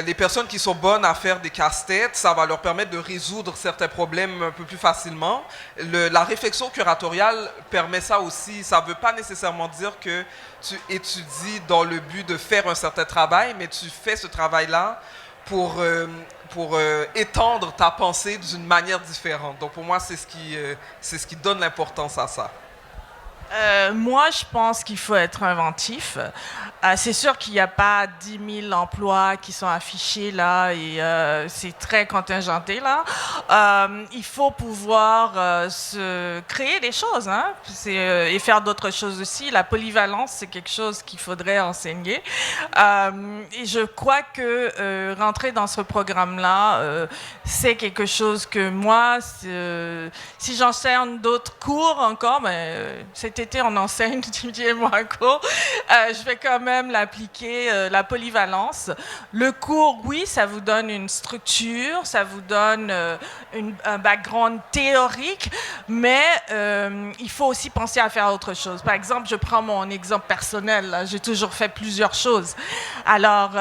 les personnes qui sont bonnes à faire des casse-têtes, ça va leur permettre de résoudre certains problèmes un peu plus facilement. La réflexion curatoriale permet ça aussi. Ça ne veut pas nécessairement dire que tu étudies dans le but de faire un certain travail, mais tu fais ce travail-là pour étendre ta pensée d'une manière différente. Donc pour moi, c'est ce qui donne l'importance à ça. Moi, je pense qu'il faut être inventif. C'est sûr qu'il n'y a pas 10 000 emplois qui sont affichés là et c'est très contingenté là. Il faut pouvoir se créer des choses et faire d'autres choses aussi. La polyvalence, c'est quelque chose qu'il faudrait enseigner. Et je crois que rentrer dans ce programme-là, c'est quelque chose que moi, si j'enseigne d'autres cours encore, cet été on enseigne, Didier et moi un cours, je vais quand même l'appliquer, la polyvalence. Le cours, oui, ça vous donne une structure, ça vous donne un background théorique, mais il faut aussi penser à faire autre chose. Par exemple, je prends mon exemple personnel, là, j'ai toujours fait plusieurs choses. Alors,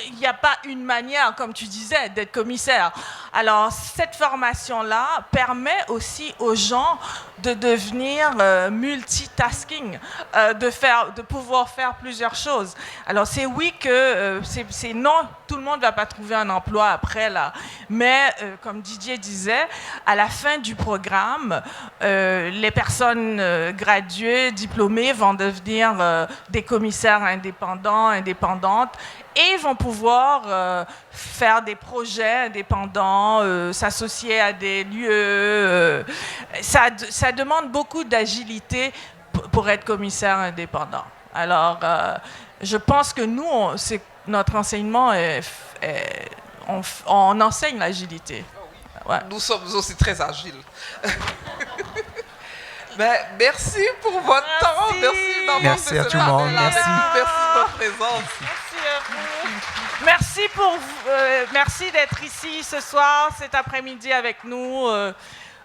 il n'y a pas une manière, comme tu disais, d'être commissaire. Alors, cette formation-là permet aussi aux gens de devenir multitasking, de pouvoir faire plusieurs choses. Alors, c'est oui que c'est non, tout le monde ne va pas trouver un emploi après, là. Mais, comme Didier disait, à la fin du programme, les personnes graduées, diplômées vont devenir des commissaires indépendantes, et vont pouvoir faire des projets indépendants, s'associer à des lieux. Ça demande beaucoup d'agilité pour être commissaire indépendant. Alors, je pense que nous, notre enseignement, on enseigne l'agilité. Ouais. Nous sommes aussi très agiles. Merci pour votre temps. Merci d'avoir Merci fait à ce tout le monde. panel. Merci. Merci de votre présence. Merci à vous. Merci d'être ici ce soir, cet après-midi avec nous.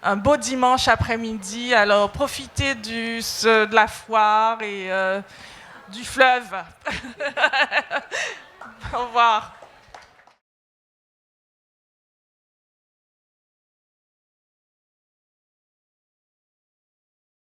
Un beau dimanche après-midi. Alors, profitez de la foire et du fleuve. Au revoir.